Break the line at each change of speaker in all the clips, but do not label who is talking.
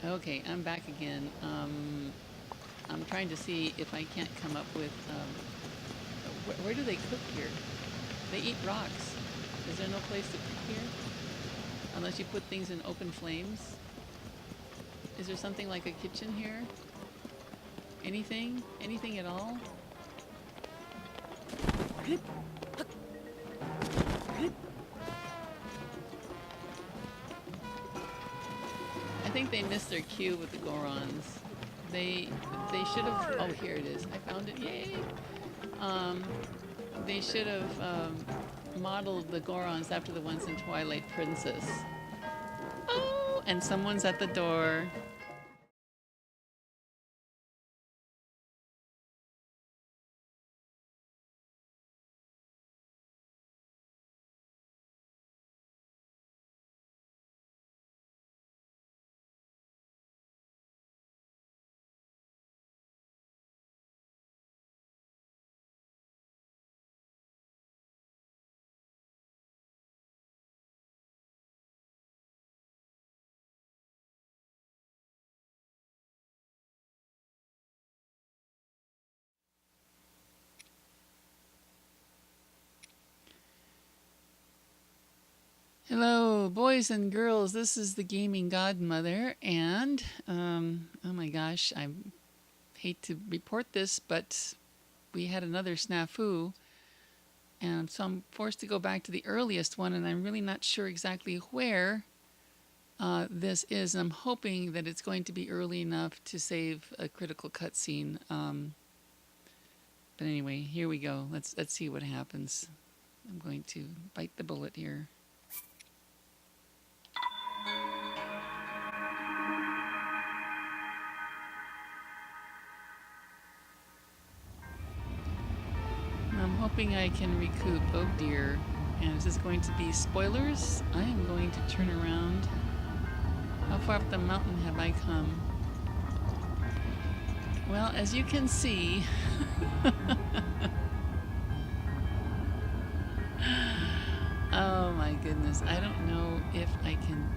Okay, I'm back again. I'm trying to see if I can't come up with where do they cook here? They eat rocks. Is there no place to cook here? Unless you put things in open flames? Is there something like a kitchen here? Anything? Anything at all? I think they missed their cue with the Gorons. They they should have. Oh, here it is. I found it. Yay! Um, they should have modeled the Gorons after the ones in Twilight Princess. Oh, and someone's at the door. Hello, boys and girls. This is the Gaming Godmother, and oh my gosh, I hate to report this, but we had another snafu, and so I'm forced to go back to the earliest one, and I'm really not sure exactly where this is. I'm hoping that it's going to be early enough to save a critical cutscene. But anyway, here we go. Let's see what happens. I'm going to bite the bullet here. I'm hoping I can recoup. Oh dear. And is this going to be spoilers? I am going to turn around. How far up the mountain have I come? Well, as you can see, oh my goodness, I don't know if I can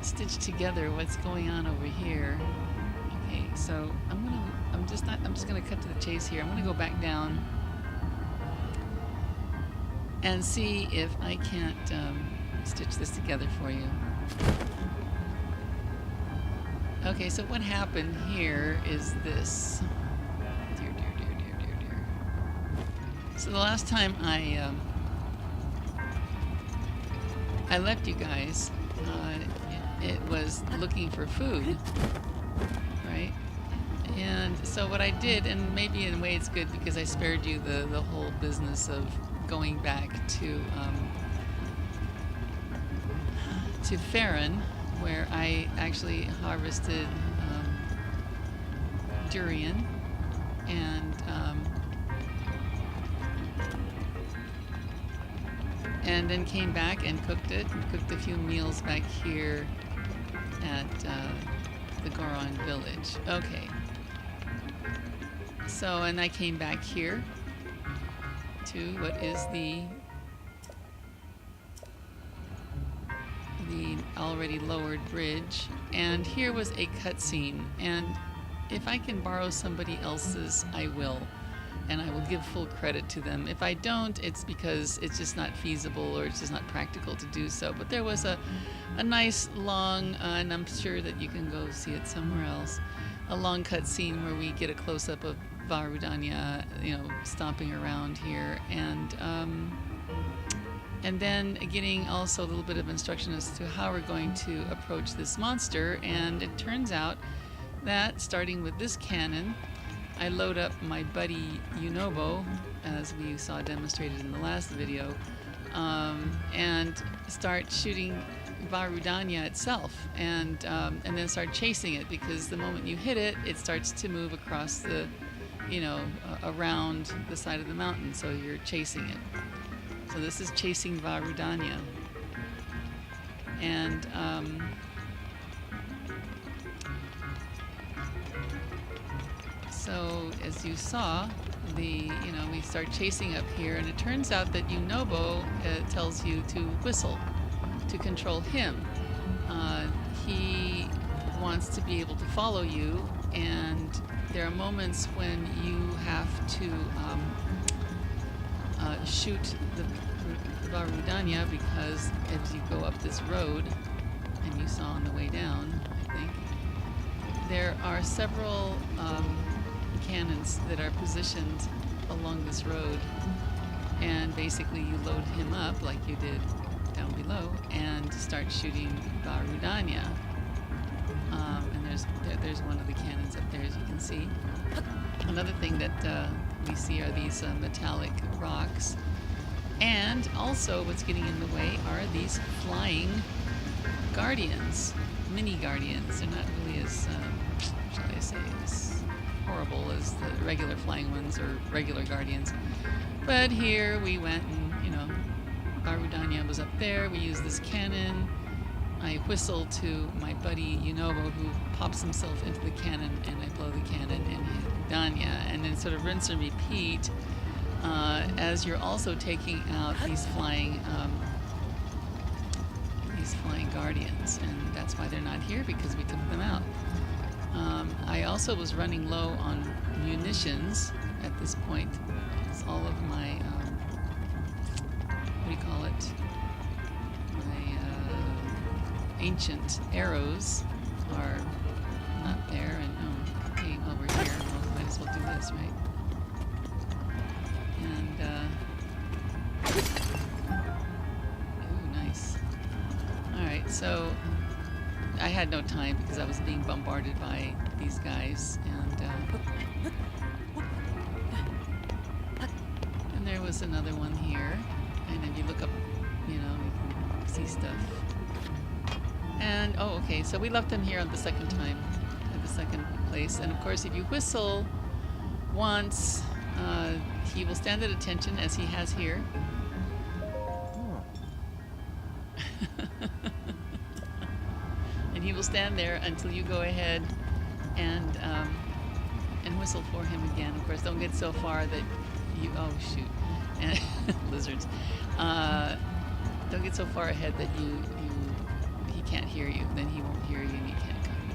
stitch together what's going on over here. Okay, so I'm just gonna cut to the chase here. I'm gonna go back down and see if I can't stitch this together for you. Okay, so what happened here is this. Dear, dear, dear, dear, dear, dear. So the last time I left you guys, it was looking for food, right? And so what I did, and maybe in a way it's good because I spared you the whole business of going back to Farron, where I actually harvested durian and then came back and cooked it and cooked a few meals back here at the Goron village. Okay. So, and I came back here to what is the already lowered bridge, and here was a cutscene, and if I can borrow somebody else's, I will, and I will give full credit to them. If I don't, it's because it's just not feasible or it's just not practical to do so. But there was a nice long, and I'm sure that you can go see it somewhere else, a long cutscene where we get a close-up of Vah Rudania, stomping around here, and then getting also a little bit of instruction as to how we're going to approach this monster. And it turns out that starting with this cannon, I load up my buddy Yunobo, as we saw demonstrated in the last video, and start shooting Vah Rudania itself, and then start chasing it, because the moment you hit it, it starts to move across the, around the side of the mountain, so you're chasing it. So this is chasing Vah Rudania. And so as you saw, we start chasing up here, and it turns out that Yunobo tells you to whistle to control him. he wants to be able to follow you, and there are moments when you have to shoot the Vah Rudania, because as you go up this road, and you saw on the way down, I think, there are several cannons that are positioned along this road, and basically you load him up like you did down below and start shooting Vah Rudania. And there's one of the cannons up there, as you can see. Another thing that we see are these metallic rocks, and also what's getting in the way are these flying guardians, mini guardians. They're not really as, shall I say, as horrible as the regular flying ones or regular guardians. But here we went and, you know, Vah Rudania was up there. We used this cannon. I whistle to my buddy Yunobo, who pops himself into the cannon, and I blow the cannon and hit Rudania, and then sort of rinse and repeat as you're also taking out these flying guardians, and that's why they're not here, because we took them out. I also was running low on munitions at this point. It's all of my what do you call it? Ancient arrows are not there, and okay, well, we're here. Well, might as well do this, right? And ooh, nice. All right, so I had no time because I was being bombarded by these guys, and there was another one here. And if you look up, you know, you can see stuff. And, oh, okay, so we left them here on the second time, at the second place. And, of course, if you whistle once, he will stand at attention, as he has here. And he will stand there until you go ahead and whistle for him again. Of course, don't get so far that you, oh, shoot, and lizards. Don't get so far ahead that he can't hear you. Then he won't hear you and you can't come.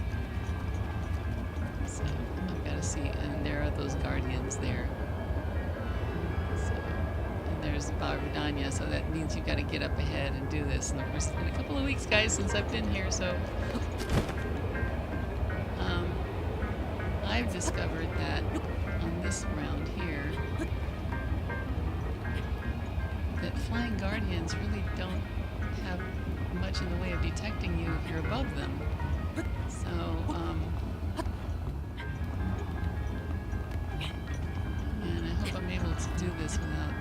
So I've got to see, and there are those guardians there. So, and there's Vah Rudania, so that means you've got to get up ahead and do this. And of course, it's been a couple of weeks, guys, since I've been here, so I've discovered that on this round here, that flying guardians really don't have much in the way of detecting you if you're above them. So, and I hope I'm able to do this without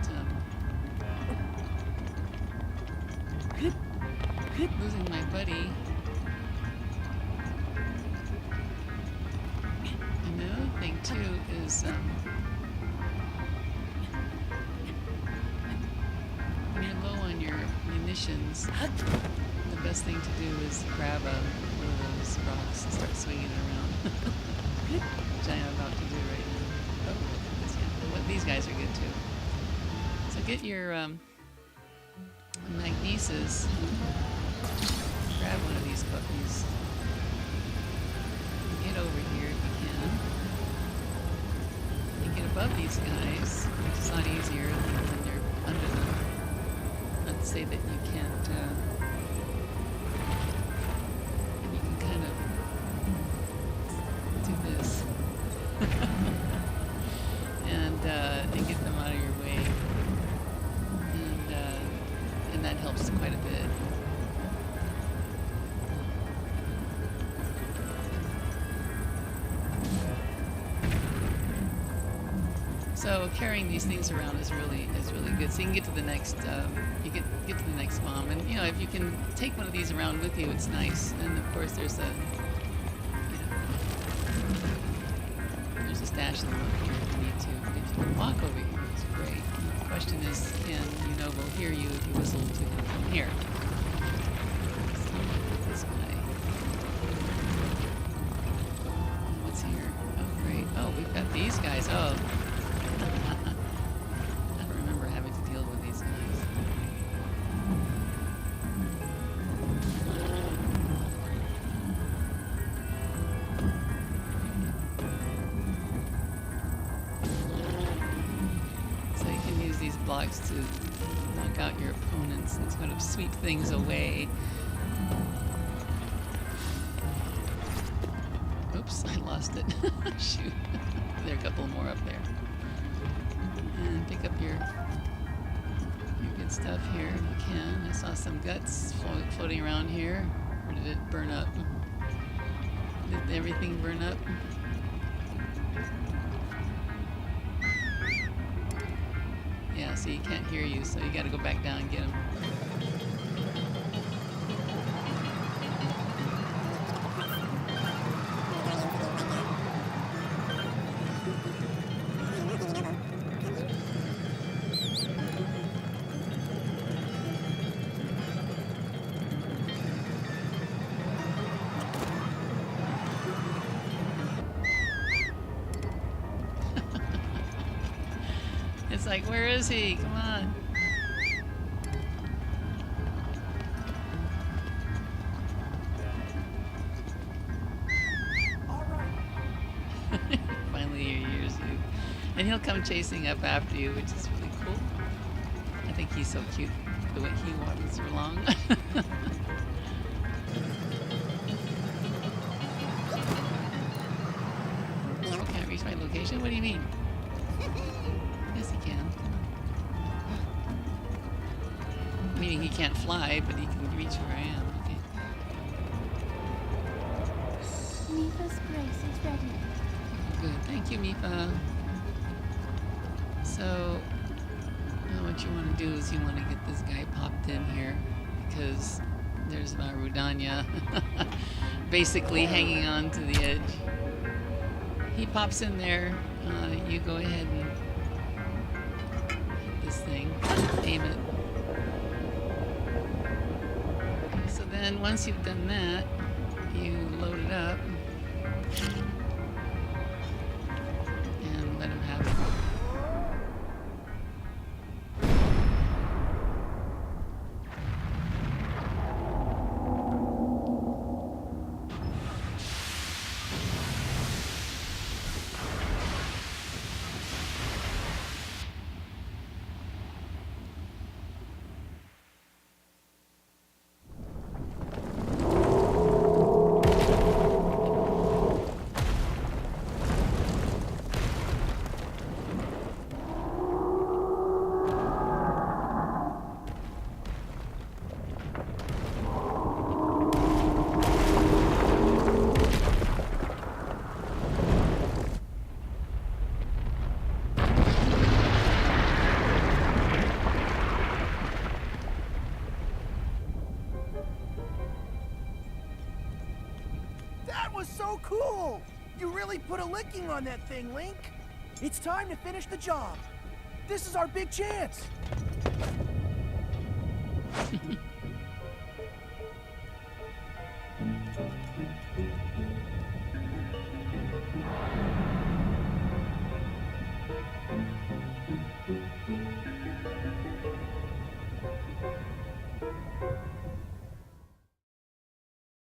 losing my buddy. And the other thing too is when you're low on your munitions, the best thing to do is grab one of those rocks and start swinging it around, which I am about to do right now. Oh, this guy. Well, these guys are good too. So get your magnesis. Grab one of these puppies. Get over here if you can. And get above these guys, which is a lot easier than when you're under them. Not to say that you can't, you can kind of do this. and get them out of your way. And that helps quite a bit. So carrying these things around is really good. So you can get to the next you get to the next bomb, and you know, if you can take one of these around with you, it's nice. And of course, there's a stash of them up here if you need to. But if you can walk over here, it's great. And the question is, can Yunobo hear you if you whistle to him from here? So this guy. What's here? Oh, great. Oh, we've got these guys. Oh. I don't remember having to deal with these guys. blocks to knock out your opponents and sort of sweep things away. Oops, I lost it. Shoot. There are a couple more up there. And pick up your good stuff here if you can. I saw some guts floating around here. Or did it burn up? Did everything burn up? Yeah, so he can't hear you, so you gotta go back down and get him. It's like, where is he? Come on. Finally he hears you. And he'll come chasing up after you, which is really cool. I think he's so cute the way he waddles along. Oh, can't reach my location? What do you mean? Yes, he can. Meaning he can't fly, but he can reach where I am. Okay.
Mifa's brace is ready.
Good. Thank you, Mifa. So, what you want to do is you want to get this guy popped in here because there's Vah Rudania basically hanging on to the edge. He pops in there. You go ahead and hit this thing. Aim it. So then once you've done that, you load it up and let him have it.
That was so cool! You really put a licking on that thing, Link. It's time to finish the job. This is our big chance.